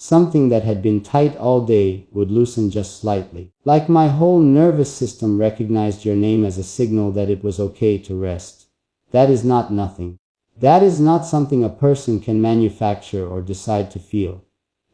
Something that had been tight all day would loosen just slightly. Like my whole nervous system recognized your name as a signal that it was okay to rest. That is not nothing. That is not something a person can manufacture or decide to feel.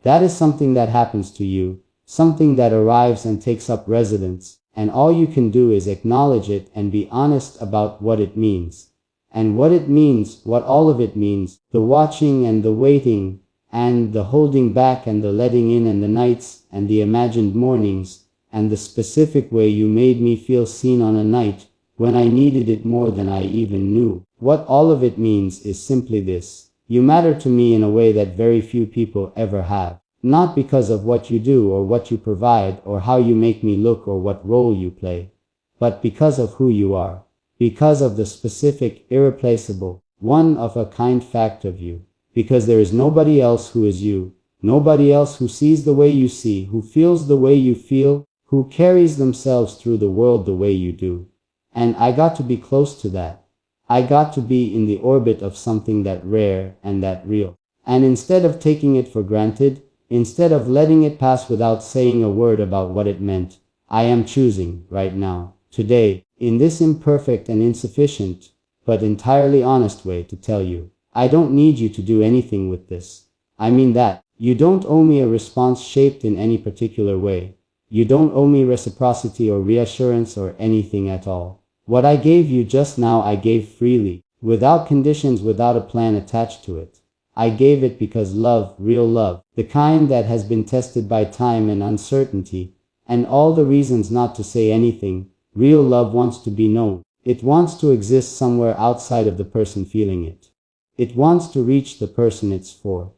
That is something that happens to you, something that arrives and takes up residence, and all you can do is acknowledge it and be honest about what it means. And what it means, what all of it means, the watching and the waiting, and the holding back and the letting in and the nights and the imagined mornings, and the specific way you made me feel seen on a night when I needed it more than I even knew. What all of it means is simply this: you matter to me in a way that very few people ever have. Not because of what you do or what you provide or how you make me look or what role you play, but because of who you are. Because of the specific, irreplaceable, one-of-a-kind fact of you. Because there is nobody else who is you, nobody else who sees the way you see, who feels the way you feel, who carries themselves through the world the way you do. And I got to be close to that. I got to be in the orbit of something that rare and that real. And instead of taking it for granted, instead of letting it pass without saying a word about what it meant, I am choosing, right now, today, in this imperfect and insufficient, but entirely honest way to tell you, I don't need you to do anything with this. I mean that. You don't owe me a response shaped in any particular way. You don't owe me reciprocity or reassurance or anything at all. What I gave you just now I gave freely, without conditions, without a plan attached to it. I gave it because love, real love, the kind that has been tested by time and uncertainty, and all the reasons not to say anything, real love wants to be known. It wants to exist somewhere outside of the person feeling it. It wants to reach the person it's for.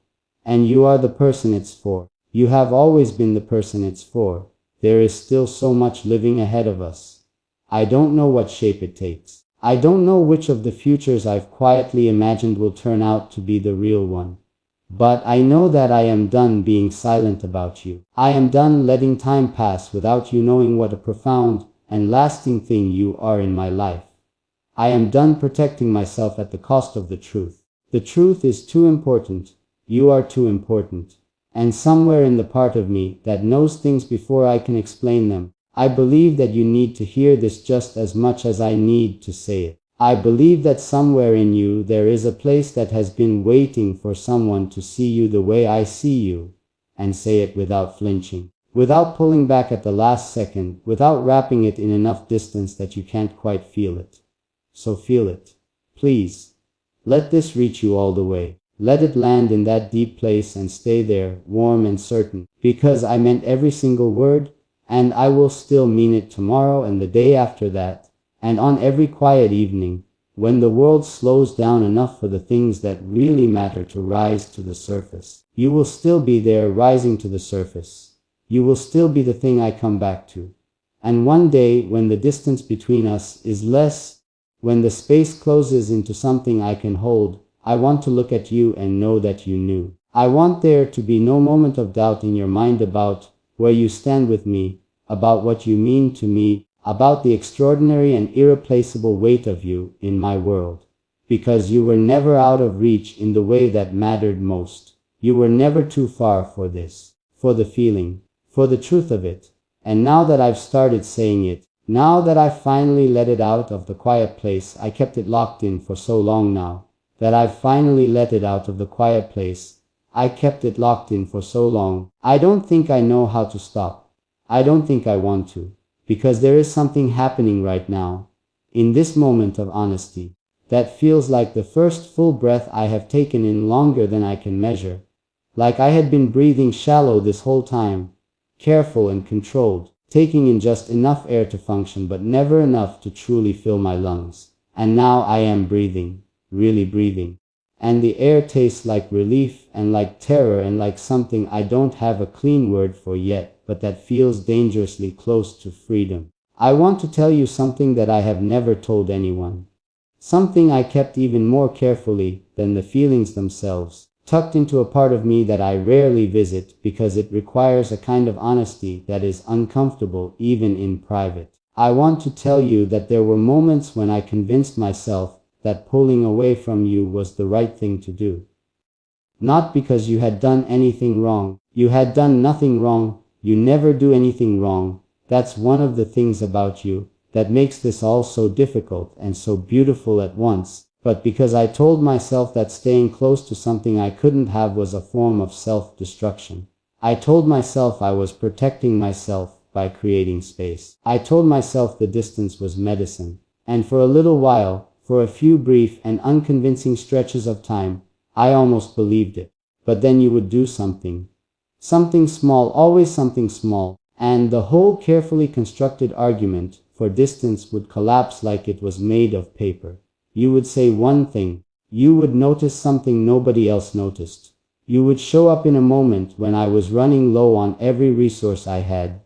And you are the person it's for. You have always been the person it's for. There is still so much living ahead of us. I don't know what shape it takes. I don't know which of the futures I've quietly imagined will turn out to be the real one. But I know that I am done being silent about you. I am done letting time pass without you knowing what a profound and lasting thing you are in my life. I am done protecting myself at the cost of the truth. The truth is too important. You are too important. And somewhere in the part of me that knows things before I can explain them, I believe that you need to hear this just as much as I need to say it. I believe that somewhere in you there is a place that has been waiting for someone to see you the way I see you, and say it without flinching, without pulling back at the last second, without wrapping it in enough distance that you can't quite feel it. So feel it. Please. Let this reach you all the way. Let it land in that deep place and stay there, warm and certain, because I meant every single word, and I will still mean it tomorrow and the day after that, and on every quiet evening, when the world slows down enough for the things that really matter to rise to the surface. You will still be there, rising to the surface. You will still be the thing I come back to. And one day, when the distance between us is less, when the space closes into something I can hold, I want to look at you and know that you knew. I want there to be no moment of doubt in your mind about where you stand with me, about what you mean to me, about the extraordinary and irreplaceable weight of you in my world. Because you were never out of reach in the way that mattered most. You were never too far for this, for the feeling, for the truth of it. And now that I've started saying it, now that I finally let it out of the quiet place I kept it locked in for so long now, that I've finally let it out of the quiet place I kept it locked in for so long, I don't think I know how to stop. I don't think I want to, because there is something happening right now, in this moment of honesty, that feels like the first full breath I have taken in longer than I can measure, like I had been breathing shallow this whole time, careful and controlled, taking in just enough air to function but never enough to truly fill my lungs. And now I am breathing, really breathing. And the air tastes like relief and like terror and like something I don't have a clean word for yet, but that feels dangerously close to freedom. I want to tell you something that I have never told anyone. Something I kept even more carefully than the feelings themselves, tucked into a part of me that I rarely visit because it requires a kind of honesty that is uncomfortable even in private. I want to tell you that there were moments when I convinced myself that pulling away from you was the right thing to do. Not because you had done anything wrong. You had done nothing wrong, you never do anything wrong. That's one of the things about you that makes this all so difficult and so beautiful at once. But because I told myself that staying close to something I couldn't have was a form of self-destruction. I told myself I was protecting myself by creating space. I told myself the distance was medicine. And for a little while, for a few brief and unconvincing stretches of time, I almost believed it. But then you would do something. Something small, always something small, and the whole carefully constructed argument for distance would collapse like it was made of paper. You would say one thing. You would notice something nobody else noticed. You would show up in a moment when I was running low on every resource I had.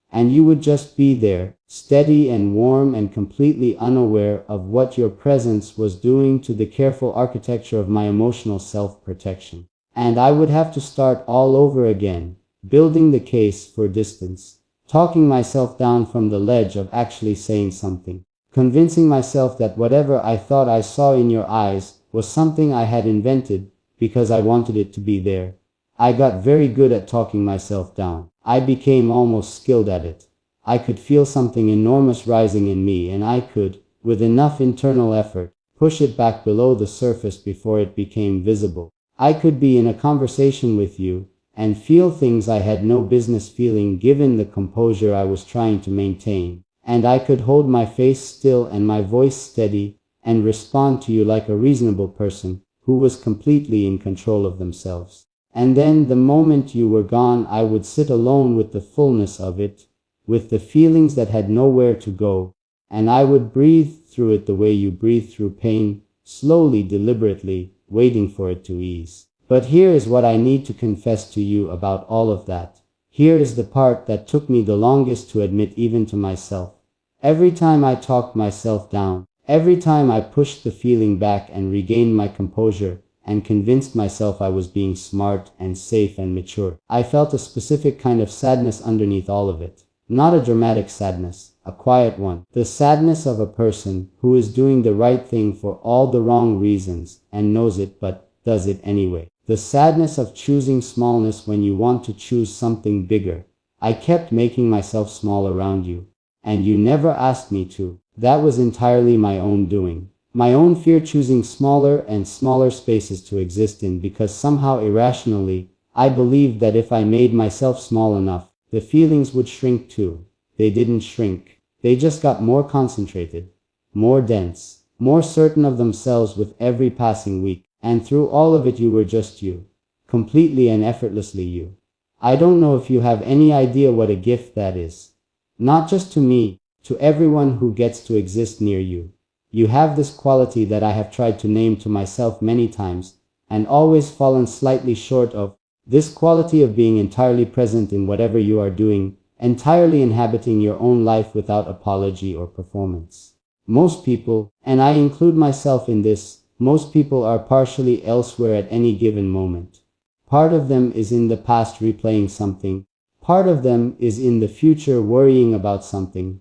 And you would just be there, steady and warm and completely unaware of what your presence was doing to the careful architecture of my emotional self-protection. And I would have to start all over again, building the case for distance, talking myself down from the ledge of actually saying something, convincing myself that whatever I thought I saw in your eyes was something I had invented because I wanted it to be there. I got very good at talking myself down. I became almost skilled at it. I could feel something enormous rising in me, and I could, with enough internal effort, push it back below the surface before it became visible. I could be in a conversation with you and feel things I had no business feeling given the composure I was trying to maintain. And I could hold my face still and my voice steady and respond to you like a reasonable person who was completely in control of themselves. And then the moment you were gone, I would sit alone with the fullness of it, with the feelings that had nowhere to go, and I would breathe through it the way you breathe through pain, slowly, deliberately, waiting for it to ease. But here is what I need to confess to you about all of that. Here is the part that took me the longest to admit even to myself. Every time I talked myself down, every time I pushed the feeling back and regained my composure and convinced myself I was being smart and safe and mature, I felt a specific kind of sadness underneath all of it. Not a dramatic sadness, a quiet one. The sadness of a person who is doing the right thing for all the wrong reasons and knows it but does it anyway. The sadness of choosing smallness when you want to choose something bigger. I kept making myself small around you, and you never asked me to. That was entirely my own doing. My own fear, choosing smaller and smaller spaces to exist in, because somehow irrationally, I believed that if I made myself small enough, the feelings would shrink too. They didn't shrink. They just got more concentrated, more dense, more certain of themselves with every passing week. And through all of it you were just you. Completely and effortlessly you. I don't know if you have any idea what a gift that is. Not just to me, to everyone who gets to exist near you. You have this quality that I have tried to name to myself many times, and always fallen slightly short of. This quality of being entirely present in whatever you are doing, entirely inhabiting your own life without apology or performance. Most people, and I include myself in this, most people are partially elsewhere at any given moment. Part of them is in the past replaying something. Part of them is in the future worrying about something.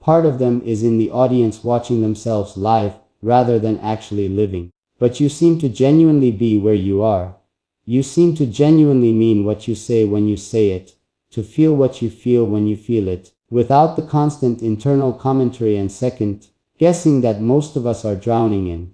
Part of them is in the audience watching themselves live rather than actually living. But you seem to genuinely be where you are. You seem to genuinely mean what you say when you say it, to feel what you feel when you feel it, without the constant internal commentary and second guessing that most of us are drowning in.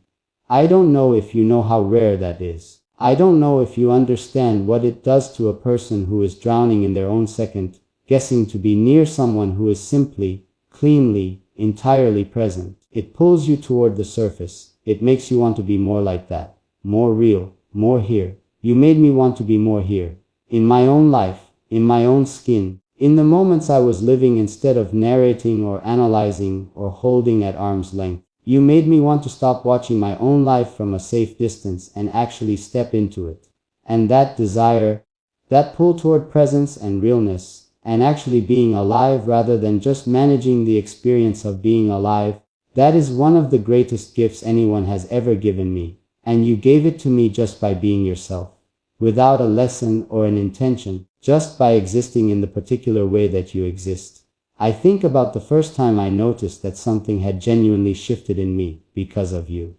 I don't know if you know how rare that is. I don't know if you understand what it does to a person who is drowning in their own second guessing to be near someone who is simply, cleanly, entirely present. It pulls you toward the surface. It makes you want to be more like that, more real, more here. You made me want to be more here. In my own life, in my own skin, in the moments I was living instead of narrating or analyzing or holding at arm's length. You made me want to stop watching my own life from a safe distance and actually step into it. And that desire, that pull toward presence and realness, and actually being alive rather than just managing the experience of being alive, that is one of the greatest gifts anyone has ever given me. And you gave it to me just by being yourself, without a lesson or an intention, just by existing in the particular way that you exist. I think about the first time I noticed that something had genuinely shifted in me because of you.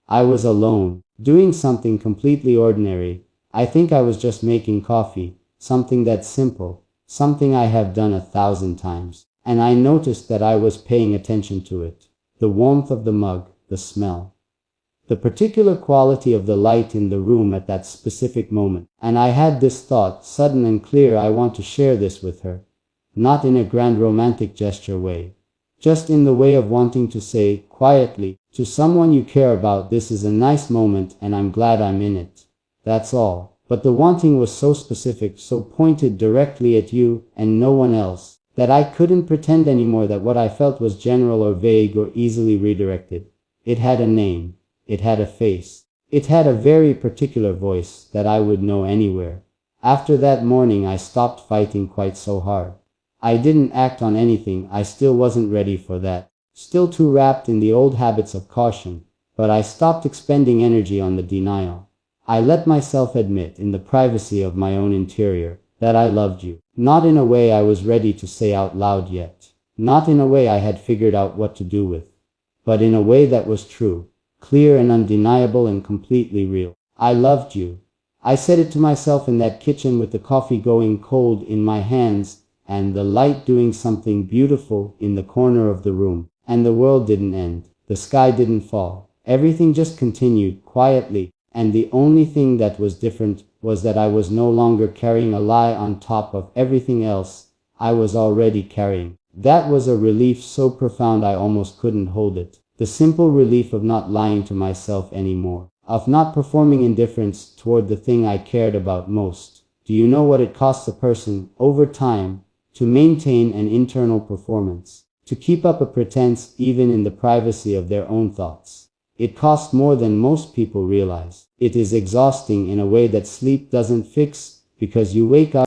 I was alone, doing something completely ordinary. I think I was just making coffee, something that's simple, something I have done 1,000 times. And I noticed that I was paying attention to it. The warmth of the mug, the smell, the particular quality of the light in the room at that specific moment. And I had this thought, sudden and clear: I want to share this with her. Not in a grand romantic gesture way. Just in the way of wanting to say, quietly, to someone you care about, this is a nice moment and I'm glad I'm in it. That's all. But the wanting was so specific, so pointed directly at you and no one else, that I couldn't pretend anymore that what I felt was general or vague or easily redirected. It had a name. It had a face. It had a very particular voice that I would know anywhere. After that morning I stopped fighting quite so hard. I didn't act on anything. I still wasn't ready for that. Still too wrapped in the old habits of caution. But I stopped expending energy on the denial. I let myself admit, in the privacy of my own interior, that I loved you. Not in a way I was ready to say out loud yet. Not in a way I had figured out what to do with. But in a way that was true, clear and undeniable and completely real. I loved you. I said it to myself in that kitchen with the coffee going cold in my hands, and the light doing something beautiful in the corner of the room. And the world didn't end. The sky didn't fall. Everything just continued, quietly. And the only thing that was different was that I was no longer carrying a lie on top of everything else I was already carrying. That was a relief so profound I almost couldn't hold it. The simple relief of not lying to myself anymore. Of not performing indifference toward the thing I cared about most. Do you know what it costs a person, over time, to maintain an internal performance? To keep up a pretense even in the privacy of their own thoughts. It costs more than most people realize. It is exhausting in a way that sleep doesn't fix, because you wake up